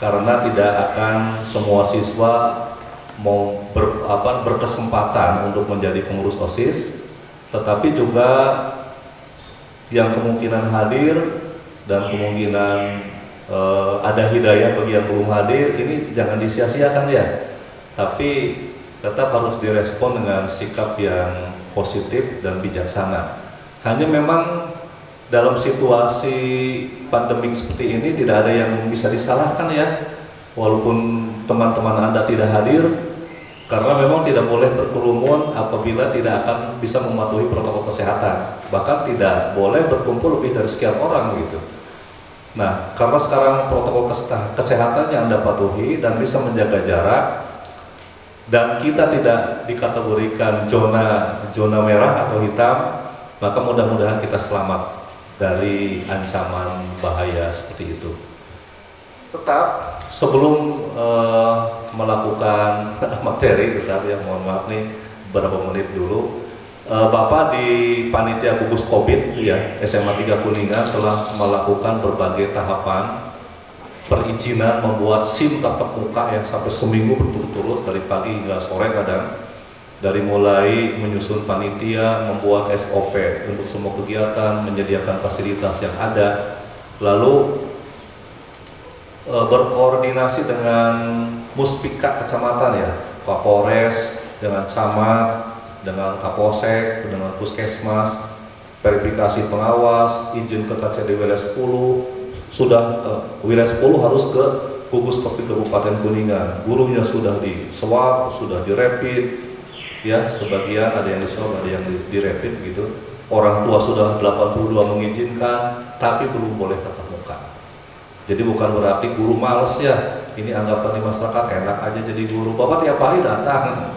karena tidak akan semua siswa mau berkesempatan untuk menjadi pengurus OSIS, tetapi juga yang kemungkinan hadir dan kemungkinan ada hidayah bagi yang belum hadir, ini jangan disia-siakan ya, tapi tetap harus direspon dengan sikap yang positif dan bijaksana. Hanya memang dalam situasi pandemik seperti ini tidak ada yang bisa disalahkan ya, walaupun teman-teman Anda tidak hadir, karena memang tidak boleh berkerumun apabila tidak akan bisa mematuhi protokol kesehatan, bahkan tidak boleh berkumpul lebih dari sekian orang gitu. Nah, karena sekarang protokol kesehatan yang Anda patuhi dan bisa menjaga jarak, dan kita tidak dikategorikan zona merah atau hitam, maka mudah-mudahan kita selamat dari ancaman bahaya seperti itu. Tetap sebelum melakukan materi, tetap ya, mohon maaf nih beberapa menit dulu, Bapak di panitia gugus COVID ya SMA 3 Kuningan telah melakukan berbagai tahapan perizinan membuat SIM tatap muka yang sampai seminggu berturut-turut dari pagi hingga sore kadang, dari mulai menyusun panitia, membuat SOP untuk semua kegiatan, menyediakan fasilitas yang ada, lalu berkoordinasi dengan Muspika kecamatan ya, Kapolres, dengan camat, dengan Kapolsek, dengan Puskesmas, verifikasi pengawas, izin ke KCD wilayah 10, sudah wilayah 10 harus ke gugus COVID Kabupaten Kuningan, gurunya sudah di swab, sudah di rapid ya, sebagian ada yang di swab, ada yang di rapid gitu. Orang tua sudah 82 mengizinkan, tapi belum boleh tatap muka. Jadi bukan berarti guru males ya, ini anggapan di masyarakat enak aja jadi guru, Bapak tiap hari datang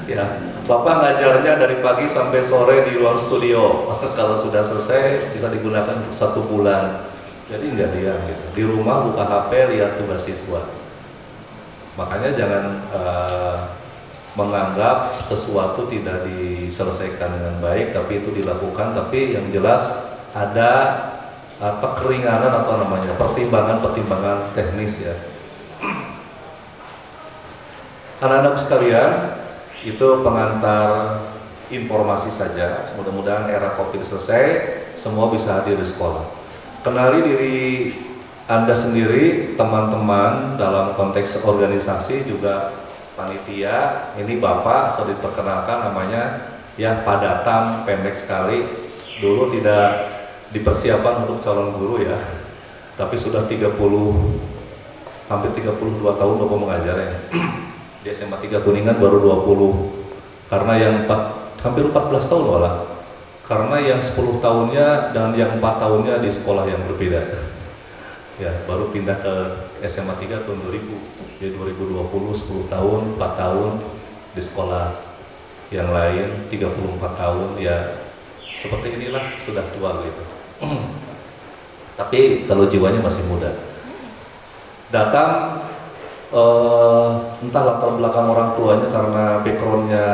ya, Bapak ngajarnya dari pagi sampai sore di ruang studio kalau sudah selesai bisa digunakan untuk 1 bulan. Jadi nggak diam gitu. Di rumah buka HP, lihat tugas siswa. Makanya jangan menganggap sesuatu tidak diselesaikan dengan baik, tapi itu dilakukan. Tapi yang jelas ada kekeringanan atau namanya pertimbangan teknis ya. Anak-anak sekalian, itu pengantar informasi saja. Mudah-mudahan era COVID selesai, semua bisa hadir di sekolah. Kenali diri Anda sendiri, teman-teman dalam konteks organisasi juga panitia. Ini Bapak sudah diperkenalkan namanya ya, Pak Datam, pendek sekali. Dulu tidak dipersiapkan untuk calon guru ya, tapi sudah hampir 32 tahun Bapak mengajar ya. Di SMA 3 Kuningan baru 20, karena yang hampir 14 tahun malah. Karena yang 10 tahunnya dan yang 4 tahunnya di sekolah yang berbeda ya, baru pindah ke SMA 3 tahun 2000 ya, 2020 10 tahun, 4 tahun di sekolah yang lain, 34 tahun ya, seperti inilah, sudah tua gitu. Tapi kalau jiwanya masih muda. Datang entah latar belakang orang tuanya karena backgroundnya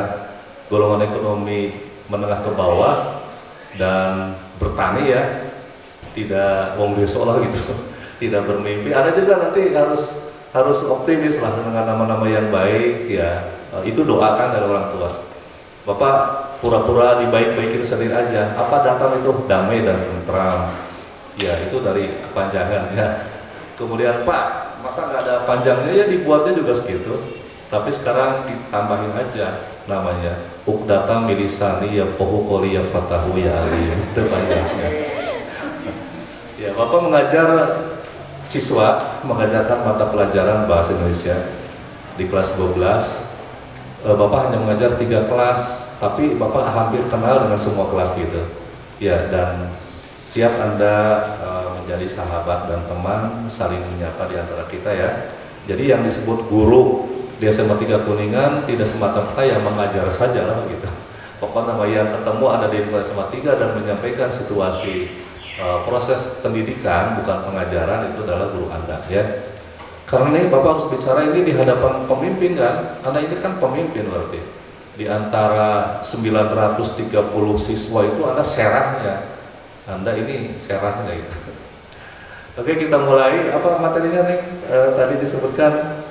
golongan ekonomi menengah ke bawah dan bertani ya, tidak wong besok lah gitu, tidak bermimpi. Ada juga nanti harus optimis lah dengan nama-nama yang baik ya, itu doakan dari orang tua. Bapak pura-pura dibaik-baikin sendiri aja, apa datang itu damai dan tentram ya, itu dari kepanjangan ya. Kemudian Pak, masa nggak ada panjangnya ya, dibuatnya juga segitu, tapi sekarang ditambahin aja namanya Ukdata Milisani ya Pohukoli ya Fatahu ya Ali, itu panjangnya ya. Bapak mengajar siswa, mengajarkan mata pelajaran bahasa Indonesia di kelas 12. Bapak hanya mengajar 3 kelas, tapi Bapak hampir kenal dengan semua kelas gitu ya, dan siap Anda menjadi sahabat dan teman, saling menyapa di antara kita ya. Jadi yang disebut guru di SMA 3 Kuningan tidak semata-mata yang mengajar saja lah gitu. Pokoknya yang ketemu ada di SMA 3 dan menyampaikan situasi proses pendidikan, bukan pengajaran, itu adalah guru Anda ya. Karena ini Bapak harus bicara ini di hadapan pemimpin kan, karena ini kan pemimpin berarti. Di antara 930 siswa itu ada serahnya, Anda ini serahnya gitu. Oke, kita mulai. Apa materinya nih? Tadi disebutkan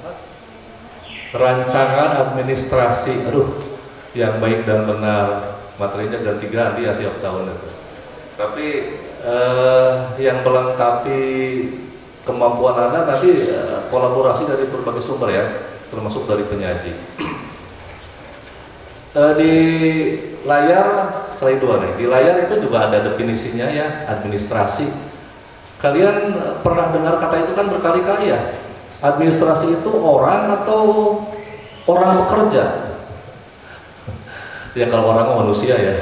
apa? Rancangan administrasi. Aduh, yang baik dan benar. Materinya ganti-ganti ya tiap tahun itu. Tapi yang melengkapi kemampuan Anda nanti kolaborasi dari berbagai sumber ya, termasuk dari penyaji. Di layar slide 2 nih, di layar itu juga ada definisinya ya, administrasi. Kalian pernah dengar kata itu kan berkali-kali ya. Administrasi itu orang atau orang bekerja? Ya kalau orang manusia ya.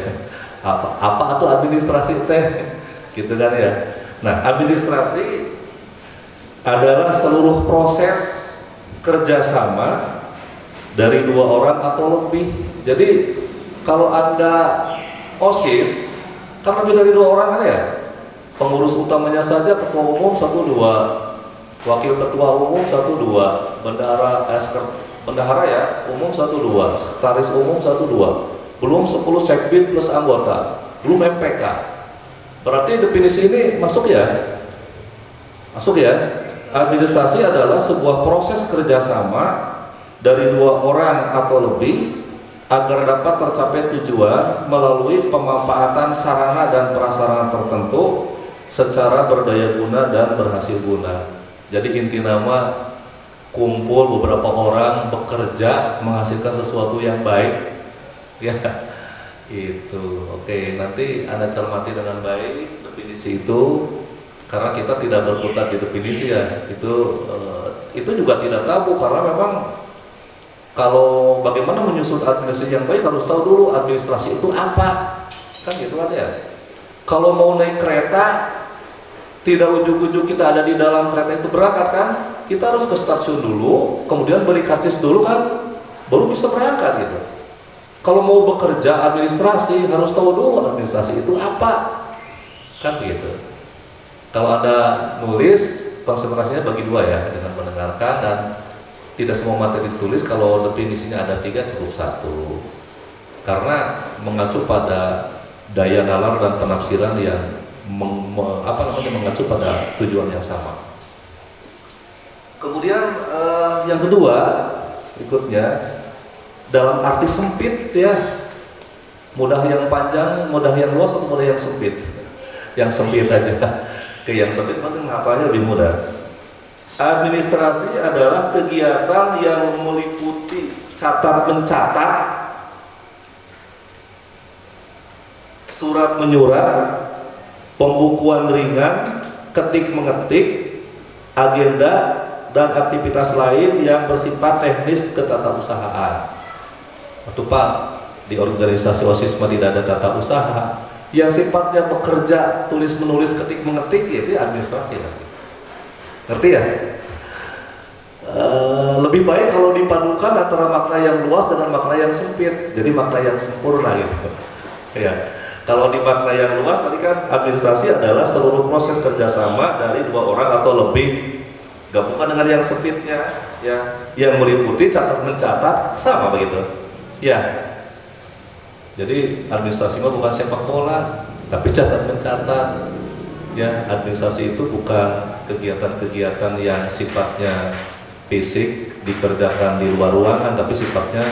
Apa itu administrasi teh? Gitu kan ya. Nah, administrasi adalah seluruh proses kerjasama dari 2 orang atau lebih. Jadi kalau Anda OSIS kan lebih dari 2 orang kan ya. Pengurus utamanya saja ketua umum 1-2, wakil ketua umum 1-2, bendahara ya umum 1-2, sekretaris umum 1-2, belum 10 sekbid plus anggota, belum MPK. Berarti definisi ini masuk ya? Masuk ya? Administrasi adalah sebuah proses kerjasama dari 2 orang atau lebih agar dapat tercapai tujuan melalui pemanfaatan sarana dan prasarana tertentu secara berdaya guna dan berhasil guna. Jadi inti nama kumpul beberapa orang bekerja menghasilkan sesuatu yang baik ya itu. Oke, nanti Anda cermati dengan baik definisi itu karena kita tidak berkutat di definisi ya. Itu juga tidak tabu karena memang kalau bagaimana menyusun administrasi yang baik harus tahu dulu administrasi itu apa, kan gitu kan ya. Kalau mau naik kereta, tidak ujuk-ujuk kita ada di dalam kereta itu berangkat kan, kita harus ke stasiun dulu, kemudian beli karcis dulu kan, baru bisa berangkat gitu. Kalau mau bekerja administrasi harus tahu dulu administrasi itu apa, kan begitu. Kalau Anda nulis, konsentrasinya bagi 2 ya, dengan mendengarkan dan tidak semua materi ditulis. Kalau definisinya ada 3 cukup 1 karena mengacu pada daya nalar dan penafsiran yang mengacu pada tujuan yang sama. Kemudian yang kedua berikutnya dalam arti sempit ya, mudah yang panjang, mudah yang luas atau mudah yang sempit? Yang sempit aja. Ke yang sempit mungkin menghafalnya lebih mudah. Administrasi adalah kegiatan yang meliputi catat mencatat, surat menyurat, pembukuan ringan, ketik mengetik, agenda dan aktivitas lain yang bersifat teknis ketatausahaan. Waktu Pak di organisasi OSIS tidak ada tata usaha, yang sifatnya bekerja, tulis menulis, ketik mengetik, itu administrasi lagi. Ngerti ya? Lebih baik kalau dipadukan antara makna yang luas dengan makna yang sempit, jadi makna yang sempurna gitu. Ya, kalau di makna yang luas tadi kan administrasi adalah seluruh proses kerjasama dari 2 orang atau lebih. Gabungkan dengan yang sempitnya, ya, yang meliputi catat mencatat sama begitu. Ya, jadi administrasi itu bukan sepak bola, tapi catat mencatat. Ya, administrasi itu bukan kegiatan-kegiatan yang sifatnya fisik dikerjakan di luar ruangan, tapi sifatnya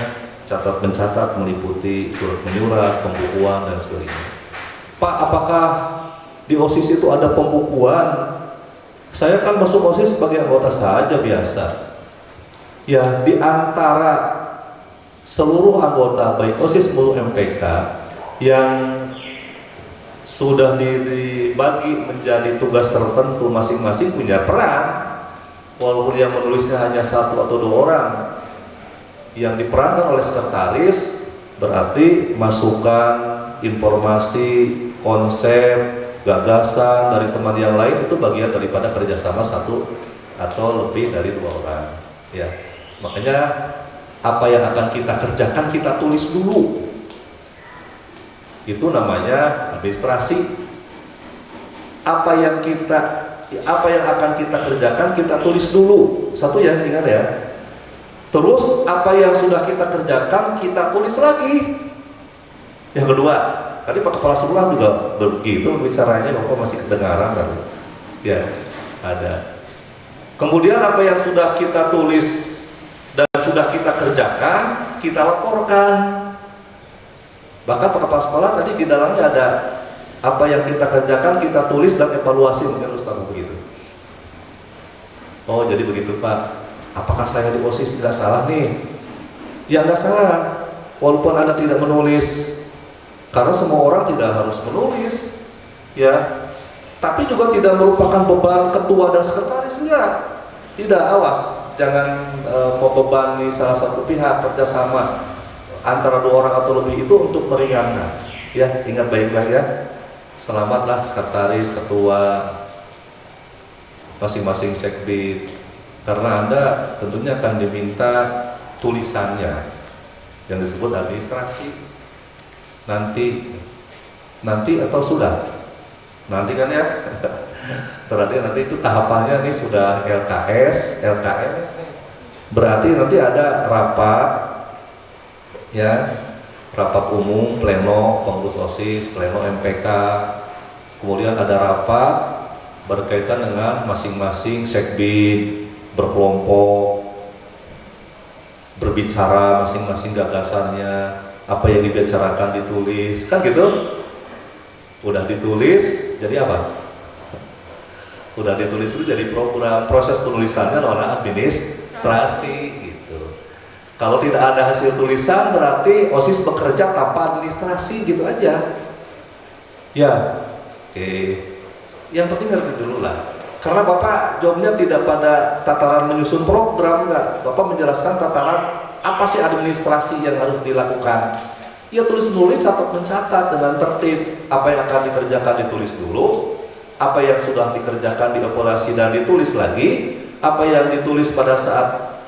catat mencatat, meliputi surat menyurat, pembukuan dan sebagainya. Pak, apakah di OSIS itu ada pembukuan? Saya kan masuk OSIS sebagai anggota saja biasa. Ya, di antara seluruh anggota baik OSIS maupun MPK yang sudah dibagi menjadi tugas tertentu, masing-masing punya peran. Walaupun yang menulisnya hanya 1 atau 2 orang yang diperankan oleh sekretaris, berarti masukan, informasi, konsep, gagasan dari teman yang lain itu bagian daripada kerjasama 1 atau lebih dari 2 orang. Ya, makanya apa yang akan kita kerjakan kita tulis dulu. Itu namanya administrasi. Apa yang akan kita kerjakan kita tulis dulu. 1 ya, ingat ya. Terus apa yang sudah kita kerjakan kita tulis lagi. Yang kedua, Tadi Pak Kepala Sekolah juga begitu bicaranya, Bapak masih kedengaran kan? Ya, ada. Kemudian apa yang sudah kita tulis dan sudah kita kerjakan, kita laporkan. Bahkan Pak Kepala Sekolah tadi di dalamnya ada apa yang kita kerjakan, kita tulis dan evaluasi, mungkin Ustaz begitu. Oh, jadi begitu Pak. Apakah saya di OSIS nggak salah nih? Ya nggak salah, walaupun Anda tidak menulis, karena semua orang tidak harus menulis, ya. Tapi juga tidak merupakan beban ketua dan sekretaris, enggak. Tidak, awas, jangan membebani salah satu pihak. Kerjasama antara dua orang atau lebih itu untuk meringankan. Ya, ingat baik-baik ya. Selamatlah sekretaris, ketua, masing-masing sekbid, karena Anda tentunya akan diminta tulisannya yang disebut administrasi. Nanti atau sudah? Nanti kan ya. Nanti itu tahapannya nih sudah LKS, LKM. Berarti nanti ada rapat, ya, rapat umum, pleno, pengurus OSIS, pleno MPK. Kemudian ada rapat berkaitan dengan masing-masing sekbid, berkelompok, berbicara masing-masing gagasannya, apa yang dibicarakan ditulis, kan gitu. Udah ditulis, jadi apa? Udah ditulis itu jadi program. Proses penulisannya namanya administrasi gitu. Kalau tidak ada hasil tulisan berarti OSIS bekerja tanpa administrasi gitu aja. Ya, oke. Yang penting ngerti dulu lah. Karena Bapak jobnya tidak pada tataran menyusun program, enggak. Bapak menjelaskan tataran apa sih administrasi yang harus dilakukan. Ya tulis nulis, catat mencatat dengan tertib. Apa yang akan dikerjakan ditulis dulu, apa yang sudah dikerjakan dievaluasi dan ditulis lagi, apa yang ditulis pada saat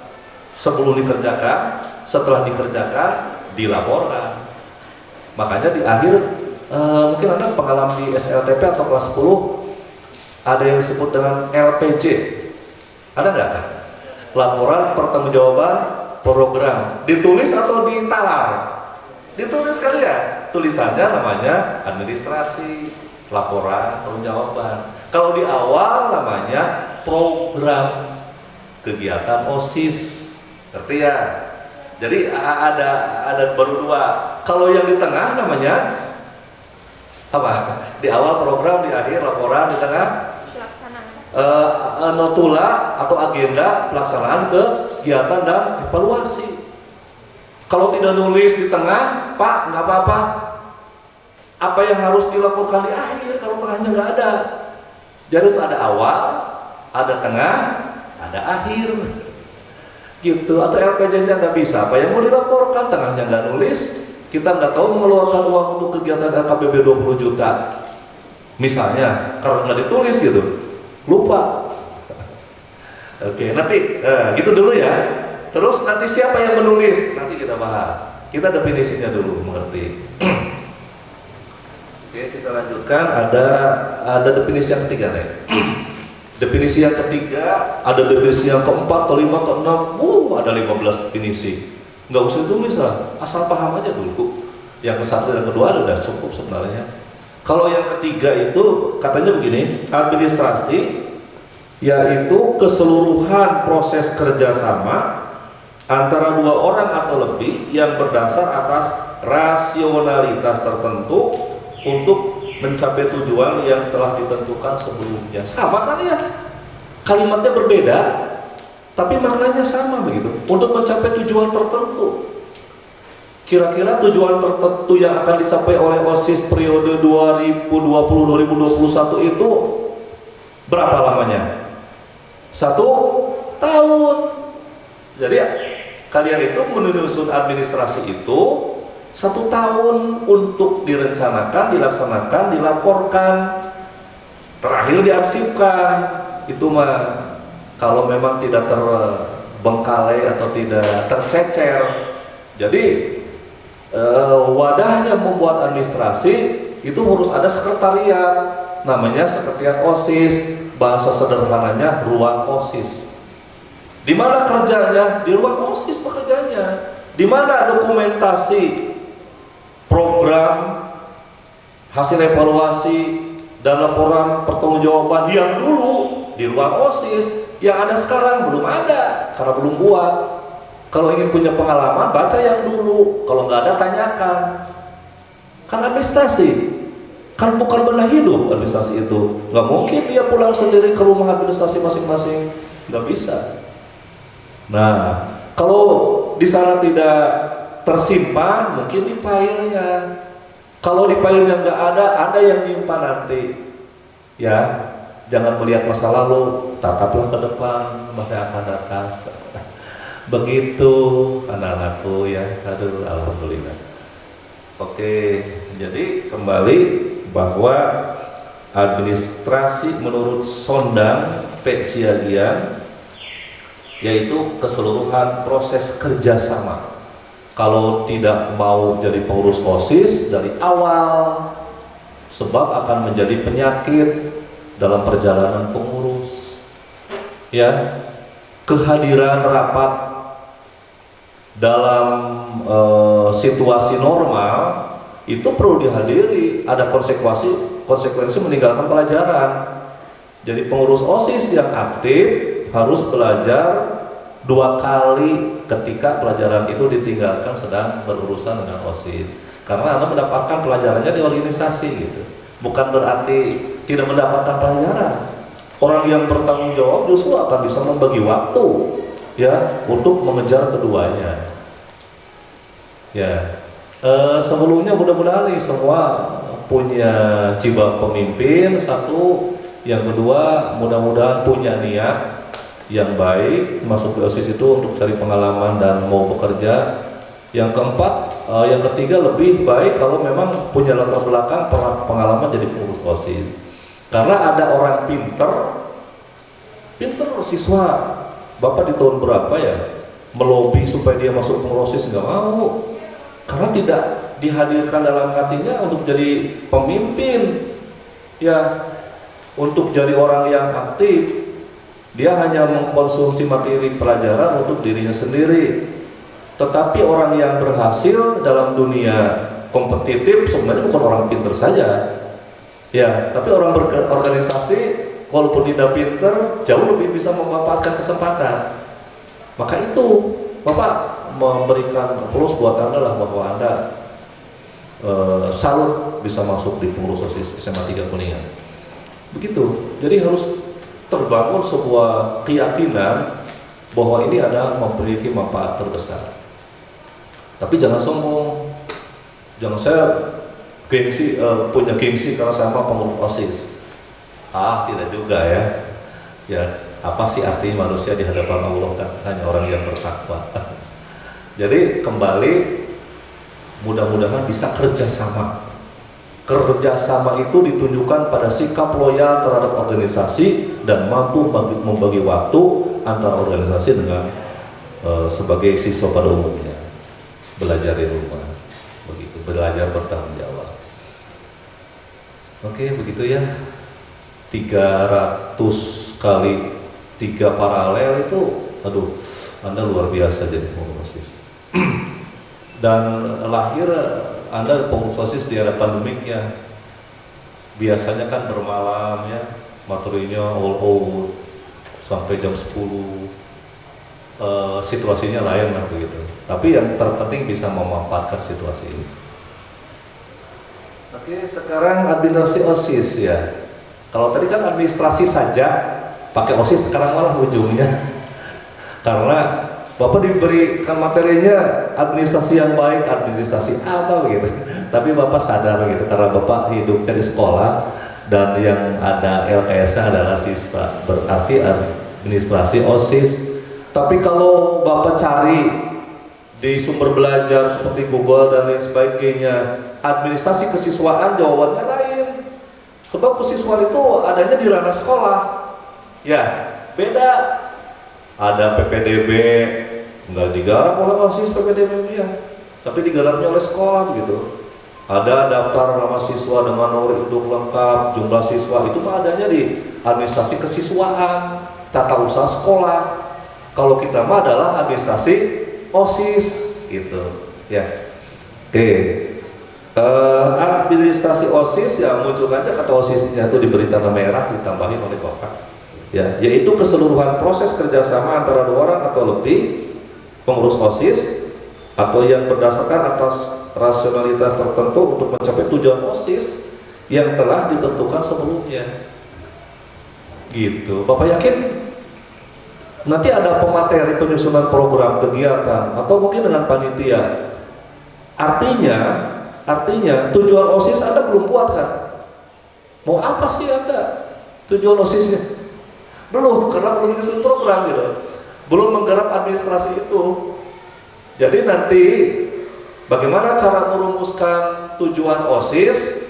sebelum dikerjakan, setelah dikerjakan dilaporkan. Makanya di akhir mungkin Anda pengalaman di SLTP atau kelas 10 ada yang disebut dengan LPJ. Ada nggak? Laporan pertanggungjawaban program. Ditulis atau ditalar? Ditulis kali ya. Tulisannya namanya administrasi, laporan pertanggungjawaban. Kalau di awal namanya program kegiatan OSIS. Ngerti ya? Jadi ada baru dua. Kalau yang di tengah namanya apa? Di awal program, di akhir laporan, di tengah notula atau agenda pelaksanaan kegiatan dan evaluasi. Kalau tidak nulis di tengah, Pak, nggak apa-apa. Apa yang harus dilaporkan di akhir kalau tengahnya nggak ada. Jadi harus ada awal, ada tengah, ada akhir. Gitu. Atau LPJ-nya nggak bisa. Apa yang mau dilaporkan, tengahnya nggak nulis, kita nggak tahu mengeluarkan uang untuk kegiatan LKPB 20 juta. Misalnya, karena nggak ditulis gitu. Lupa. Oke, nanti gitu dulu ya. Terus nanti siapa yang menulis? Nanti kita bahas. Kita definisinya dulu, mengerti. Oke, kita lanjutkan. Ada definisi yang ketiga nih. Definisi yang ketiga, ada definisi yang keempat, kelima, keenam. Ada 15 definisi. Nggak usah tulis lah, asal paham aja dulu. Yang ke satu dan kedua udah cukup sebenarnya. Kalau yang ketiga itu katanya begini, administrasi yaitu keseluruhan proses kerjasama antara dua orang atau lebih yang berdasar atas rasionalitas tertentu untuk mencapai tujuan yang telah ditentukan sebelumnya. Sama kan ya? Kalimatnya berbeda, tapi maknanya sama begitu. Untuk mencapai tujuan tertentu. Kira-kira tujuan tertentu yang akan dicapai oleh OSIS periode 2020-2021 itu berapa lamanya? 1 tahun. Jadi kalian itu menyusun administrasi itu 1 tahun untuk direncanakan, dilaksanakan, dilaporkan, terakhir diarsipkan. Itu mah kalau memang tidak terbengkalai atau tidak tercecer. Jadi wadahnya membuat administrasi itu harus ada sekretariat, namanya sekretariat OSIS, bahasa sederhananya ruang OSIS. Di mana kerjanya? Di ruang OSIS bekerjanya. Di mana dokumentasi program hasil evaluasi dan laporan pertanggungjawaban yang dulu di ruang OSIS, yang ada sekarang belum ada karena belum buat. Kalau ingin punya pengalaman, baca yang dulu. Kalau nggak ada, tanyakan. Kan administrasi, kan bukan benda hidup administrasi itu. Nggak mungkin dia pulang sendiri ke rumah administrasi masing-masing, nggak bisa. Nah, kalau di sana tidak tersimpan, mungkin di filenya. Kalau di filenya nggak ada yang nyimpan nanti. Ya, jangan melihat masa lalu, tataplah ke depan masa akan datang. Begitu anak-anakku ya. Aduh, alhamdulillah. Oke, jadi kembali bahwa administrasi menurut Sondang P. Siagian yaitu keseluruhan proses kerjasama. Kalau tidak mau jadi pengurus OSIS dari awal, sebab akan menjadi penyakit dalam perjalanan pengurus. Ya, kehadiran rapat dalam situasi normal itu perlu dihadiri, ada konsekuensi meninggalkan pelajaran. Jadi pengurus OSIS yang aktif harus belajar 2 kali ketika pelajaran itu ditinggalkan sedang berurusan dengan OSIS, karena Anda mendapatkan pelajarannya di organisasi gitu. Bukan berarti tidak mendapatkan pelajaran. Orang yang bertanggung jawab justru akan bisa membagi waktu ya untuk mengejar keduanya. Ya, sebelumnya mudah-mudahan nih semua punya jiwa pemimpin satu, yang kedua mudah-mudahan punya niat yang baik masuk ke OSIS itu untuk cari pengalaman dan mau bekerja. Yang keempat, yang ketiga lebih baik kalau memang punya latar belakang pengalaman jadi pengurus OSIS. Karena ada orang pinter siswa, Bapak di tahun berapa ya melobi supaya dia masuk pengurus OSIS, nggak mau, karena tidak dihadirkan dalam hatinya untuk jadi pemimpin ya, untuk jadi orang yang aktif. Dia hanya mengkonsumsi materi pelajaran untuk dirinya sendiri. Tetapi orang yang berhasil dalam dunia kompetitif sebenarnya bukan orang pinter saja ya, tapi orang berorganisasi walaupun tidak pinter jauh lebih bisa memanfaatkan kesempatan. Maka itu Bapak memberikan plus buat Anda lah, bahwa Anda salut bisa masuk di pengurus OSIS SMA 3 Kuningan. Begitu. Jadi harus terbangun sebuah keyakinan bahwa ini ada memiliki manfaat terbesar. Tapi jangan sombong, jangan saya gengsi, punya gengsi karena sama pengurus OSIS. Tidak juga ya. Ya, apa sih arti manusia di hadapan Allah? Kan hanya orang yang bertakwa. Jadi kembali, mudah-mudahan bisa kerjasama. Kerjasama itu ditunjukkan pada sikap loyal terhadap organisasi dan mampu membagi waktu antara organisasi dengan sebagai siswa pada umumnya. Belajar di rumah, begitu, belajar bertanggung jawab. Oke, begitu ya. 300 kali 3 paralel itu, aduh, Anda luar biasa jadi pengurus OSIS. Dan lahir Anda pengurus OSIS di era pandemik ya, biasanya kan bermalam ya, materinya all out sampai jam 10. Situasinya lain lah begitu. Tapi yang terpenting bisa memanfaatkan situasi ini. Oke, sekarang administrasi OSIS ya. Kalau tadi kan administrasi saja, pakai OSIS, sekarang malah ujungnya. Karena Bapak diberikan materinya administrasi yang baik, administrasi apa begitu. Tapi Bapak sadar gitu, karena Bapak hidupnya di sekolah dan yang ada LKS adalah siswa, berarti administrasi OSIS. Tapi kalau Bapak cari di sumber belajar seperti Google dan lain sebagainya, administrasi kesiswaan, jawabannya lain. Sebab kesiswaan itu adanya di ranah sekolah. Ya, beda. Ada PPDB, nggak digarap oleh OSIS PPDB ya, tapi digarapnya oleh sekolah begitu. Ada daftar nama siswa dengan nomor induk lengkap, jumlah siswa, itu mah adanya di administrasi kesiswaan, tata usaha sekolah. Kalau kita mah adalah administrasi OSIS gitu ya. Oke. Administrasi OSIS yang muncul aja kata OSISnya itu diberi tanda merah ditambahin oleh Bapak. Ya, yaitu keseluruhan proses kerjasama antara 2 orang atau lebih pengurus OSIS atau yang berdasarkan atas rasionalitas tertentu untuk mencapai tujuan OSIS yang telah ditentukan sebelumnya. Gitu. Bapak yakin nanti ada pemateri penyusunan program kegiatan atau mungkin dengan panitia? Artinya tujuan OSIS Anda belum buat kan? Mau apa sih Anda tujuan OSISnya? Belum, karena belum menyusun program gitu. Belum menggarap administrasi itu. Jadi nanti bagaimana cara merumuskan tujuan OSIS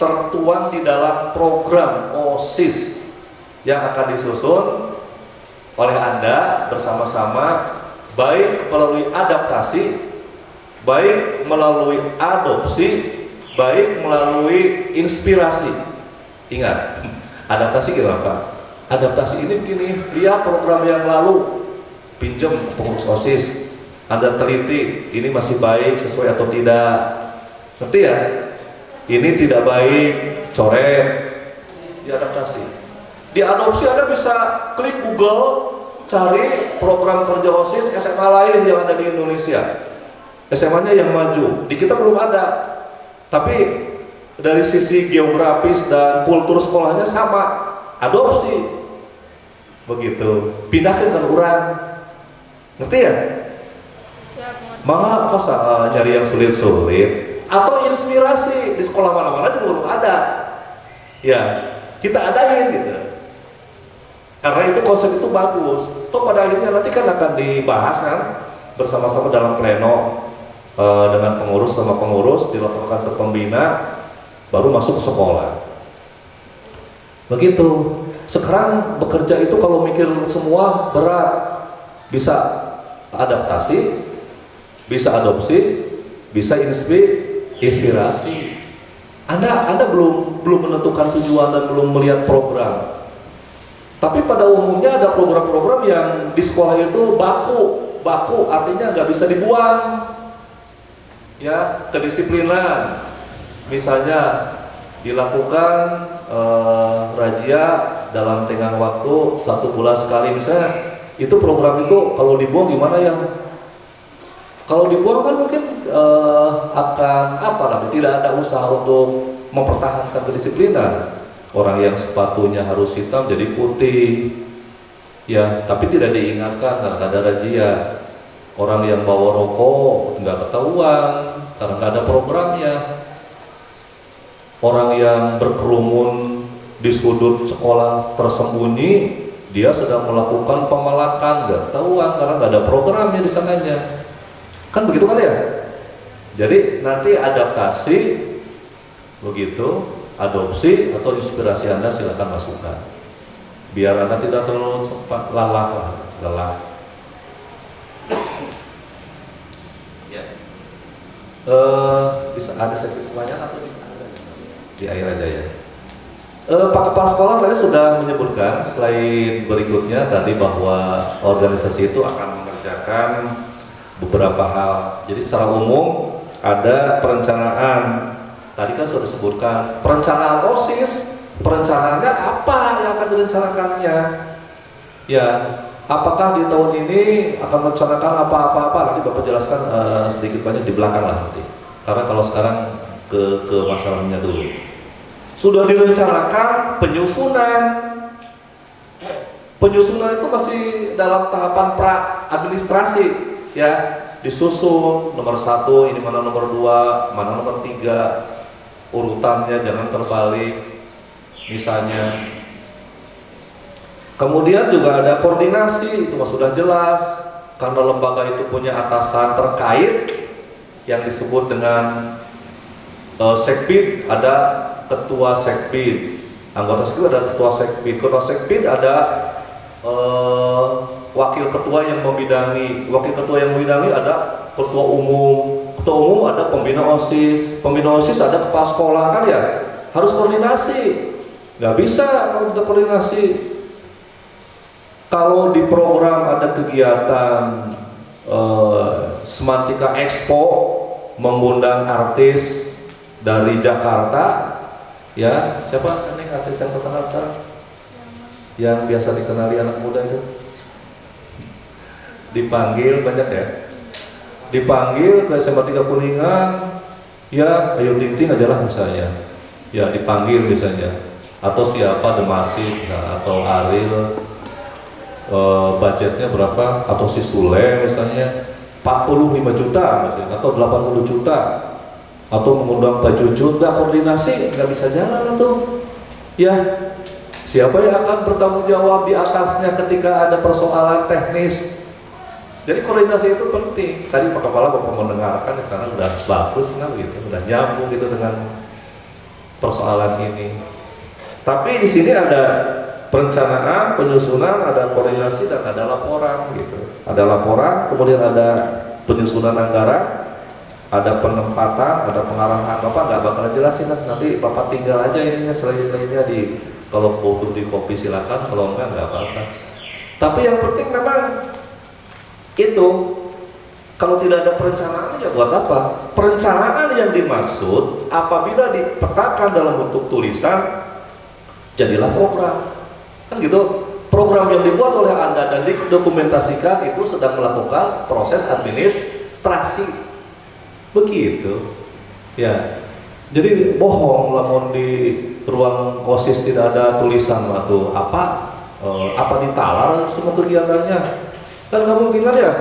tertuang di dalam program OSIS yang akan disusun oleh Anda bersama-sama, baik melalui adaptasi, baik melalui adopsi, baik melalui inspirasi. Ingat, adaptasi gimana Pak? Adaptasi ini begini, lihat program yang lalu, pinjam pengurus OSIS, Anda teliti, ini masih baik sesuai atau tidak. Ngerti ya? Ini tidak baik, coret, diadaptasi. Diadopsi Anda bisa klik Google, cari program kerja OSIS SMA lain yang ada di Indonesia. SMA-nya yang maju, di kita belum ada, tapi dari sisi geografis dan kultur sekolahnya sama, adopsi, begitu, pindahkan ke orang, ngerti ya? Masa nyari yang sulit-sulit, atau inspirasi di sekolah mana-mana juga belum ada, ya kita adain gitu, karena itu konsep itu bagus, toh pada akhirnya nanti kan akan dibahas kan bersama-sama dalam pleno. Dengan pengurus sama pengurus dilaporkan ke pembina, baru masuk ke sekolah. Begitu. Sekarang bekerja itu kalau mikir semua berat. Bisa adaptasi, bisa adopsi, bisa inspirasi. Anda belum menentukan tujuan dan belum melihat program. Tapi pada umumnya ada program-program yang di sekolah itu baku artinya nggak bisa dibuang. Ya, kedisiplinan, misalnya dilakukan razia dalam tenggang waktu 1 bulan sekali, misalnya itu program itu kalau dibuang gimana ya? Kalau dibuang kan mungkin akan tidak ada usaha untuk mempertahankan kedisiplinan. Orang yang sepatunya harus hitam jadi putih, ya, tapi tidak diingatkan karena ada razia. Orang yang bawa rokok nggak ketahuan karena nggak ada programnya. Orang yang berkerumun di sudut sekolah tersembunyi, dia sedang melakukan pemalakan, nggak ketahuan karena nggak ada programnya di sananya. Kan begitu kan ya? Jadi nanti adaptasi, begitu, adopsi atau inspirasi Anda silakan masukkan. Biar Anda tidak terlalu cepat lelah. Bisa ada sesi pertanyaan atau di akhir aja ya. Pak Kepala Sekolah tadi sudah menyebutkan selain berikutnya tadi bahwa organisasi itu akan mengerjakan beberapa hal. Jadi secara umum ada perencanaan. Tadi kan sudah disebutkan perencanaan OSIS. Perencanaannya apa yang akan direncanakannya? Ya. Apakah di tahun ini akan merencanakan apa-apa? Nanti Bapak jelaskan sedikit banyak di belakang lah nanti. Karena kalau sekarang ke masalahnya dulu. Sudah direncanakan penyusunan. Penyusunan itu masih dalam tahapan pra administrasi, ya. Disusun nomor 1, ini mana nomor 2, mana nomor 3, urutannya jangan terbalik, misalnya. Kemudian juga ada koordinasi, itu sudah jelas karena lembaga itu punya atasan terkait yang disebut dengan sekbid, ada ketua sekbid, anggota sekbid ada ketua sekbid, ketua sekbid ada wakil ketua yang membidangi, ada ketua umum ada pembina OSIS, ada kepala sekolah kan ya, harus koordinasi, nggak bisa kalau tidak koordinasi. Kalau di program ada kegiatan Semantika Expo, mengundang artis, dari Jakarta, ya siapa ini artis yang terkenal sekarang? Yang biasa dikenali anak muda itu, dipanggil banyak ya, dipanggil ke SMA 3 Kuningan, ya Ayu Ting Ting aja lah misalnya, ya dipanggil misalnya, atau siapa Demasif atau Ariel, budgetnya berapa, atau si Sule misalnya 45 juta misalnya, atau 80 juta, atau mengundang Pak Jujun, nggak koordinasi nggak bisa jalan tuh, ya. Siapa yang akan bertanggung jawab di atasnya ketika ada persoalan teknis? Jadi koordinasi itu penting. Tadi Pak Kepala Bapak mendengarkan, sekarang udah bagus kan gitu, udah nyambung gitu dengan persoalan ini. Tapi di sini ada perencanaan, penyusunan, ada koordinasi dan ada laporan gitu. Ada laporan, kemudian ada penyusunan anggaran, ada penempatan, ada pengarahan. Bapak nggak bakal jelasin, nanti Bapak tinggal aja ininya, selain-selainnya di, kalau butuh di copy silakan, kalau enggak apa-apa. Tapi yang penting memang itu, kalau tidak ada perencanaan ya buat apa? Perencanaan yang dimaksud apabila dipetakan dalam bentuk tulisan, jadilah program, kan gitu. Program yang dibuat oleh Anda dan didokumentasikan itu sedang melakukan proses administrasi, begitu ya. Jadi bohong lamun di ruang OSIS tidak ada tulisan atau apa ditalar semua kegiatannya, kan nggak mungkin kan ya.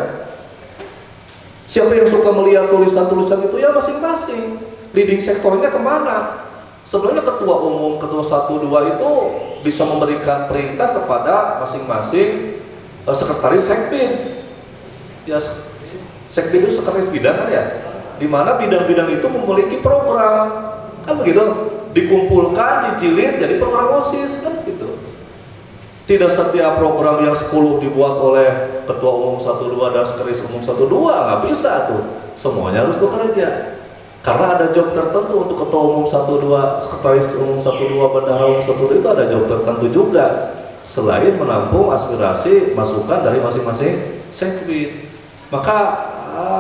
Siapa yang suka melihat tulisan-tulisan itu ya masing-masing, leading sektornya kemana. Sebenarnya ketua umum, ketua 1, 2 itu bisa memberikan perintah kepada masing-masing sekretaris sekbid. Ya, sekbid itu sekretaris bidang kan ya, di mana bidang-bidang itu memiliki program, kan begitu, dikumpulkan, dijilid jadi program OSIS, kan gitu. Tidak setiap program yang 10 dibuat oleh ketua umum 1, 2 dan sekretaris umum 1, 2, nggak bisa tuh, semuanya harus bekerja. Karena ada job tertentu untuk ketua umum 1, 2, sekretaris umum 1, 2, bendahara umum 1, 2 itu ada job tertentu juga, selain menampung aspirasi masukan dari masing-masing sekbid. Maka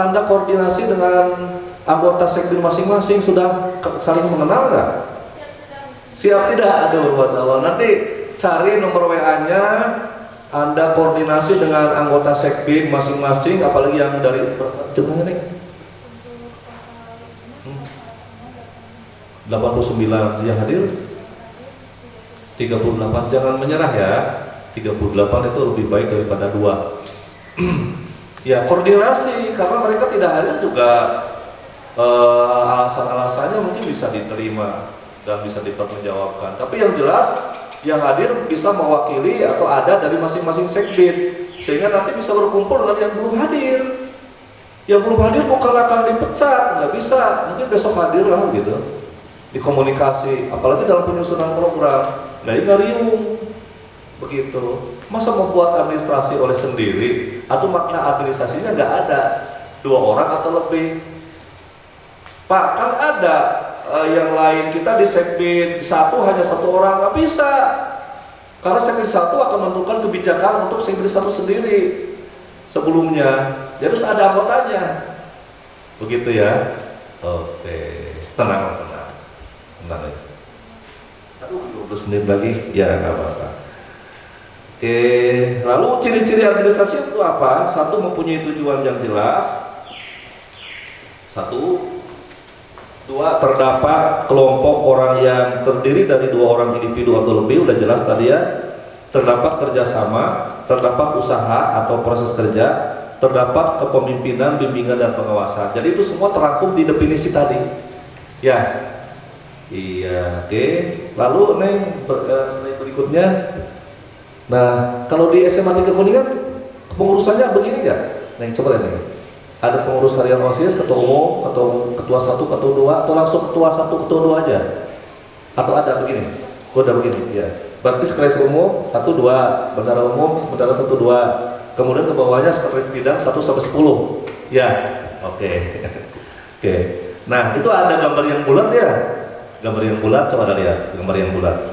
Anda koordinasi dengan anggota sekbid masing-masing, sudah saling mengenal nggak? Siap tidak? Ada bermasalah. Nanti cari nomor WA-nya, Anda koordinasi dengan anggota sekbid masing-masing, apalagi yang dari jumlahnya nih 89 yang hadir 38, jangan menyerah ya, 38 itu lebih baik daripada 2. Ya koordinasi, karena mereka tidak hadir juga alasan-alasannya mungkin bisa diterima dan bisa dipertanggungjawabkan. Tapi yang jelas yang hadir bisa mewakili atau ada dari masing-masing sekbid, sehingga nanti bisa berkumpul dengan yang belum hadir. Yang belum hadir bukan akan dipecat, nggak bisa, mungkin besok hadir lah gitu, dikomunikasi, apalagi dalam penyusunan program, ngariung begitu. Masa membuat administrasi oleh sendiri, atau makna administrasinya nggak ada 2 orang atau lebih. Pak, kan ada yang lain, kita di sekbid 1 hanya 1 orang, nggak bisa, karena sekbid 1 akan menentukan kebijakan untuk sekbid 1 sendiri sebelumnya, jadi harus ada anggotanya, begitu ya. Oke, tenang ya. Aduh, 12 menit lagi, ya nggak apa-apa. Oke, lalu ciri-ciri administrasi itu apa? 1, mempunyai tujuan yang jelas. 1, 2, terdapat kelompok orang yang terdiri dari 2 orang individu atau lebih, udah jelas tadi ya. Terdapat kerjasama, terdapat usaha atau proses kerja, terdapat kepemimpinan, bimbingan dan pengawasan. Jadi itu semua terangkum di definisi tadi. Ya. Iya, oke. Lalu Neng, slide berikutnya. Nah, kalau di SMA 3 Kuningan pengurusannya begini nggak? Neng, coba lihat Neng. Ada pengurus harian OSIS, ketua umum, ketua 1, ketua 2, atau langsung ketua 1, ketua 2 aja? Atau ada begini? Udah begini, ya. Berarti sekretaris umum 1, 2, bendahara umum bendahara 1, 2. Kemudian ke bawahnya sekretaris bidang 1 sampai 10. Ya, oke. Oke. Nah, itu ada gambar yang bulat ya. Gambar yang bulat, coba ada lihat gambar yang bulat.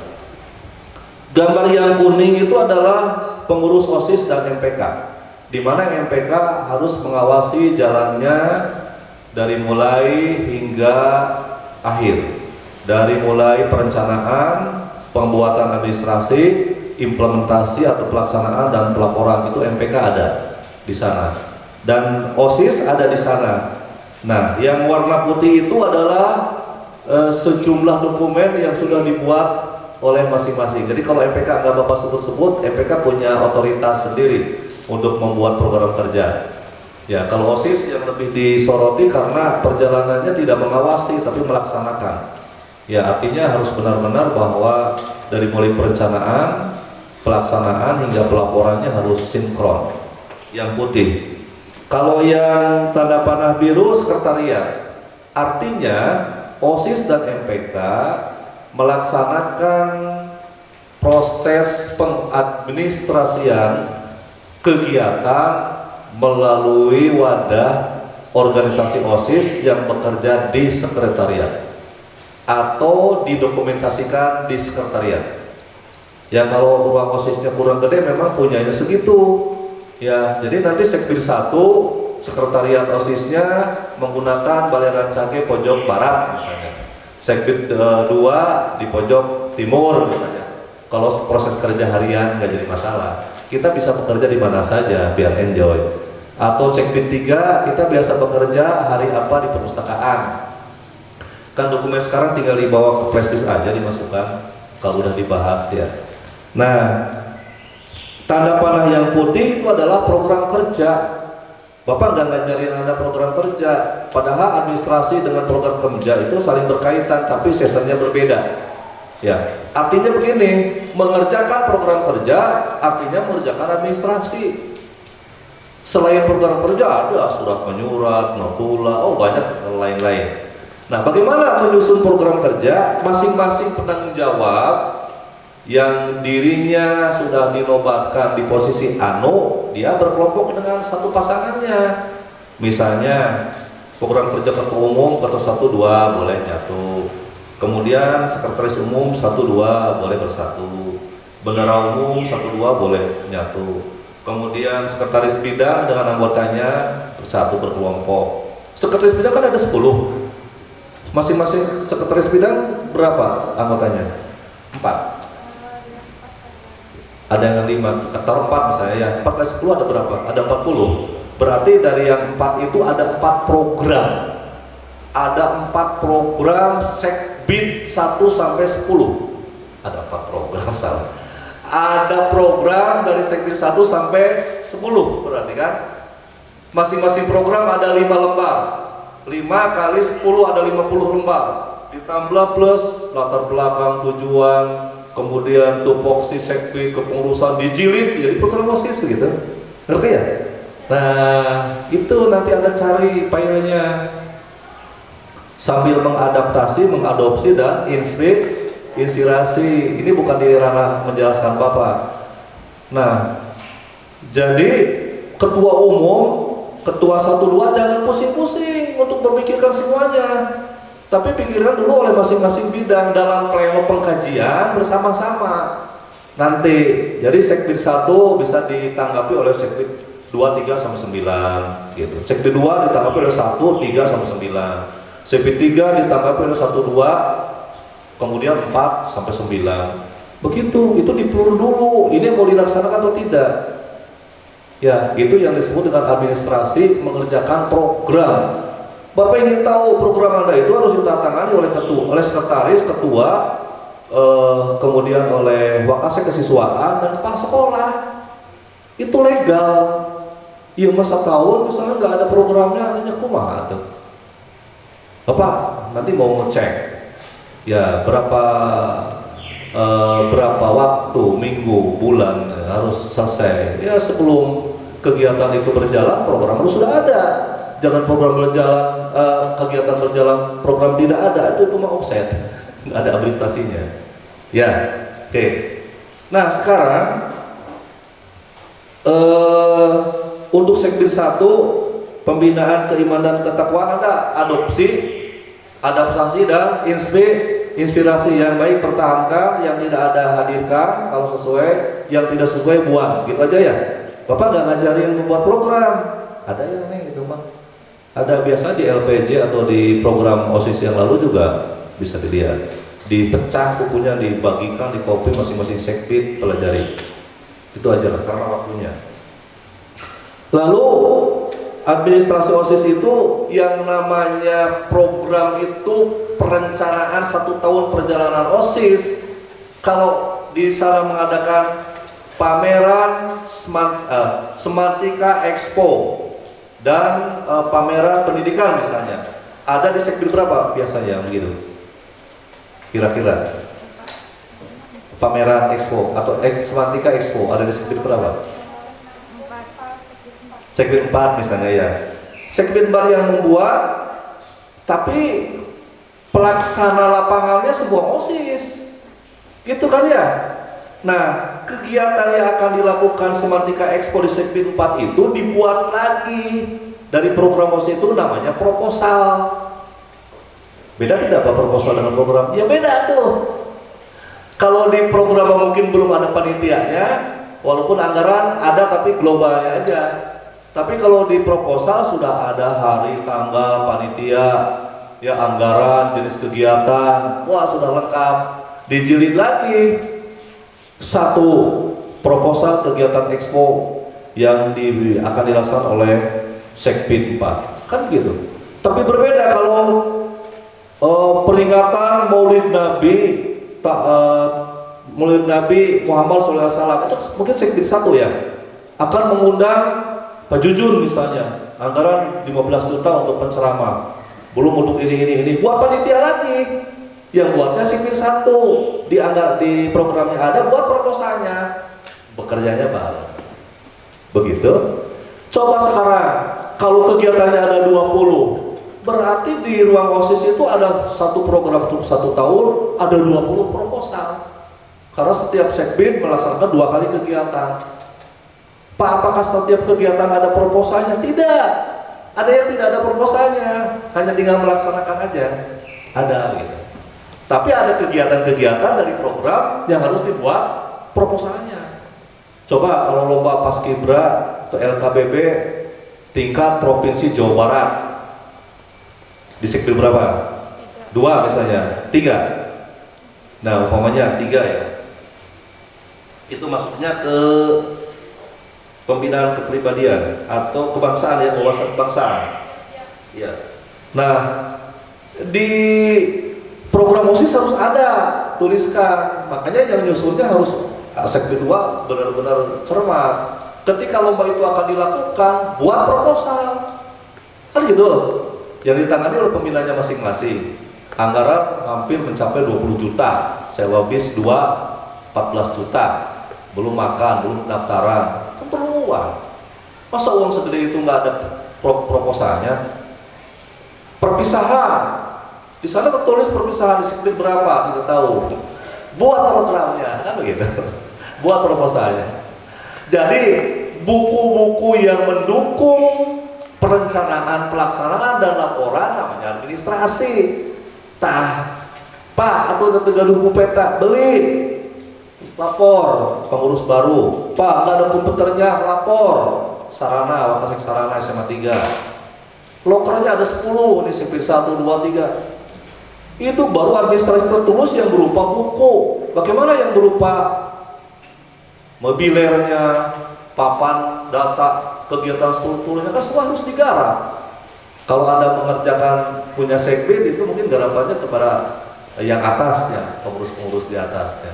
Gambar yang kuning itu adalah pengurus OSIS dan MPK, di mana MPK harus mengawasi jalannya dari mulai hingga akhir. Dari mulai perencanaan, pembuatan administrasi, implementasi atau pelaksanaan dan pelaporan itu MPK ada di sana. Dan OSIS ada di sana. Nah, yang warna putih itu adalah sejumlah dokumen yang sudah dibuat oleh masing-masing. Jadi kalau MPK nggak Bapak sebut-sebut, MPK punya otoritas sendiri untuk membuat program kerja. Ya, kalau OSIS yang lebih disoroti karena perjalanannya tidak mengawasi tapi melaksanakan. Ya, artinya harus benar-benar bahwa dari mulai perencanaan, pelaksanaan hingga pelaporannya harus sinkron. Yang putih. Kalau yang tanda panah biru sekretariat. Artinya OSIS dan MPK melaksanakan proses pengadministrasian kegiatan melalui wadah organisasi OSIS yang bekerja di sekretariat atau didokumentasikan di sekretariat. Ya, kalau ruang OSISnya kurang gede memang punyanya segitu. Ya, jadi nanti Sekbid 1 sekretariat OSISnya menggunakan Balai Rancage pojok barat misalnya. Sekbid 2 di pojok timur misalnya. Kalau proses kerja harian nggak jadi masalah. Kita bisa bekerja di mana saja biar enjoy. Atau Sekbid 3 kita biasa bekerja hari apa di perpustakaan. Kan dokumen sekarang tinggal dibawa ke flashdisk aja dimasukkan kalau udah dibahas ya. Nah, tanda panah yang putih itu adalah program kerja. Bapak nggak ngajarin Anda program kerja, padahal administrasi dengan program kerja itu saling berkaitan tapi seasonnya berbeda. Ya, artinya begini, mengerjakan program kerja artinya mengerjakan administrasi. Selain program kerja ada surat menyurat, notula, banyak lain-lain. Nah, bagaimana menyusun program kerja? Masing-masing penanggung jawab yang dirinya sudah dinobatkan di posisi anu, dia berkelompok dengan satu pasangannya. Misalnya program kerja ketua umum, ketua 1-2 boleh nyatu. Kemudian sekretaris umum 1-2 boleh bersatu. Bendahara umum 1-2 boleh nyatu. Kemudian sekretaris bidang dengan anggotanya bersatu berkelompok. Sekretaris bidang kan ada 10. Masing-masing sekretaris bidang berapa anggotanya? 4. Ada yang 5, taruh 4 misalnya ya. 4 kali 10 ada berapa? Ada 40. Berarti dari yang 4 itu ada 4 program. Ada 4 program Sekbid 1 sampai 10. Ada 4 program salah. Ada program dari Sekbid 1 sampai 10 berarti kan? Masing-masing program ada 5 lembar. 5 kali 10 ada 50 lembar. Ditambah plus latar belakang tujuan, kemudian tupoksi Sekbid, kepengurusan dijilid jadi program OSIS begitu. Ngerti ya? Nah, itu nanti Anda cari filenya sambil mengadaptasi, mengadopsi dan inspirasi. Ini bukan di ranah menjelaskan Bapak. Nah, jadi ketua umum, ketua 1-2 jangan pusing-pusing untuk memikirkan semuanya. Tapi pikirkan dulu oleh masing-masing bidang dalam pleno pengkajian bersama-sama. Nanti, jadi Sekbid 1 bisa ditanggapi oleh Sekbid 2, 3 sampai 9 gitu. Sekbid 2 ditanggapi oleh 1, 3 sampai 9. Sekbid 3 ditanggapi oleh 1, 2, kemudian 4 sampai 9. Begitu, itu dipelur dulu. Ini mau dilaksanakan atau tidak? Ya, itu yang disebut dengan administrasi mengerjakan program. Bapak ingin tahu program Anda itu harus ditandatangani oleh ketua, oleh sekretaris, ketua, kemudian oleh wakasek kesiswaan dan kepala sekolah. Itu legal. Iya, masa tahun misalnya nggak ada programnya, hanya kumaha tuh. Bapak nanti mau ngecek, ya berapa waktu, minggu, bulan harus selesai. Ya sebelum kegiatan itu berjalan, program harus sudah ada. Jangan program berjalan, kegiatan berjalan, program tidak ada, itu mah offset, nggak ada administrasinya. Ya, oke. Nah sekarang untuk Sekbid 1 pembinaan keimanan dan ketakwaan ada adaptasi dan inspirasi. Yang baik pertahankan, yang tidak ada hadirkan, kalau sesuai, yang tidak sesuai buang, gitu aja ya. Bapak nggak ngajarin membuat program, ada yang aneh gitu Bang. Ada biasa di LPJ atau di program OSIS yang lalu juga bisa dilihat. Dipecah bukunya, dibagikan, di copy masing-masing sekbid, pelajari. Itu aja lah karena waktunya. Lalu administrasi OSIS itu yang namanya program itu perencanaan 1 tahun perjalanan OSIS. Kalau di sana mengadakan pameran Semantika Expo dan pameran pendidikan misalnya, ada di sekbid berapa biasanya begitu? Kira-kira pameran Expo atau Semantika Expo ada di sekbid berapa? Sekbid 4 misalnya ya. Sekbid 4 yang membuat, tapi pelaksana lapangannya sebuah OSIS, gitu kan ya. Nah, kegiatan yang akan dilakukan Semantika Expo di sekbid 4 itu dibuat lagi dari program OSIS itu namanya proposal. Beda tidak Pak proposal dengan program? Ya beda tuh. Kalau di program mungkin belum ada panitianya, walaupun anggaran ada tapi globalnya aja. Tapi kalau di proposal sudah ada hari, tanggal, panitia, ya anggaran, jenis kegiatan, wah sudah lengkap. Dijilid lagi satu proposal kegiatan expo yang akan dilaksanakan oleh sekbid 4, kan gitu. Tapi berbeda kalau peringatan Maulid Nabi Muhammad SAW, itu mungkin sekbid 1 ya, akan mengundang Pak Jujun misalnya, anggaran 15 juta untuk penceramah, belum untuk ini, buat panitia lagi, yang buatnya sekbid 1, di programnya ada, buat proposalnya, bekerjanya bareng. Begitu. Coba sekarang, kalau kegiatannya ada 20, berarti di ruang OSIS itu ada satu program untuk 1 tahun, ada 20 proposal. Karena setiap sekbid melaksanakan 2 kali kegiatan. Pak, apakah setiap kegiatan ada proposalnya? Tidak. Ada yang tidak ada proposalnya, hanya tinggal melaksanakan aja. Ada gitu. Tapi ada kegiatan-kegiatan dari program yang harus dibuat proposalnya. Coba kalau lomba Paskibra atau LKBB tingkat provinsi Jawa Barat, di sekbid berapa? 2 misalnya, 3. Nah, umpamanya 3 ya. Itu masuknya ke pembinaan kepribadian atau kebangsaan ya, wawasan kebangsaan. Ya. Nah, di program OSIS harus ada tuliskan. Makanya yang nyusunnya harus sekbid 2 benar-benar cermat. Ketika lomba itu akan dilakukan, buat proposal. Kan gitu. Yang ditangani oleh pembinanya masing-masing. Anggaran hampir mencapai 20 juta, sewa bis 2, 14 juta, belum makan, belum pendaftaran, kan perlu uang. Masa uang segede itu nggak ada proposalnya? Perpisahan, di sana tertulis perpisahan di sekbid berapa, tidak tahu. Buat programnya, kan begitu. Buat proposalnya. Jadi buku-buku yang mendukung perencanaan, pelaksanaan, dan laporan namanya administrasi. Pak, atau Tegaluh peta, beli, lapor, pengurus baru. Pak, nggak ada komputernya, lapor. Sarana, Wakasek Sarana SMA 3. Lokernya ada 10, ini sekbid 1, 2, 3. Itu baru administrasi tertulis yang berupa buku. Bagaimana yang berupa mobilernya, papan, data, kegiatan strukturnya, kan semua harus digarap. Kalau Anda mengerjakan punya sekbid, itu mungkin garapannya kepada yang atasnya, pengurus-pengurus di atasnya.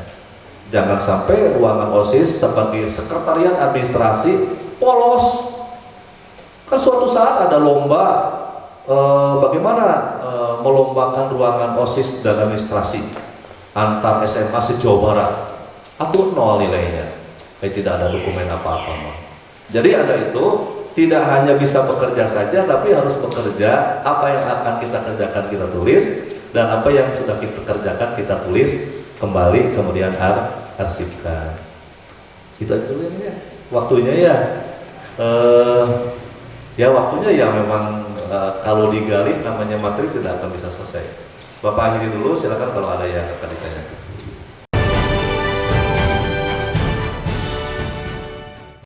Jangan sampai ruangan OSIS sebagai sekretariat administrasi polos. Kan suatu saat ada lomba, bagaimana melombakan ruangan OSIS dan administrasi antar SMA se-Jawa Barat, atau 0 nilainya, tidak ada dokumen apa-apa. Jadi ada itu, tidak hanya bisa bekerja saja, tapi harus bekerja. Apa yang akan kita kerjakan kita tulis, dan apa yang sudah kita kerjakan kita tulis kembali, kemudian arsipkan. Itu aja dulu ya. Waktunya ya, waktunya ya memang kalau digali namanya materi tidak akan bisa selesai. Bapak akhiri dulu, silakan kalau ada yang akan ditanya.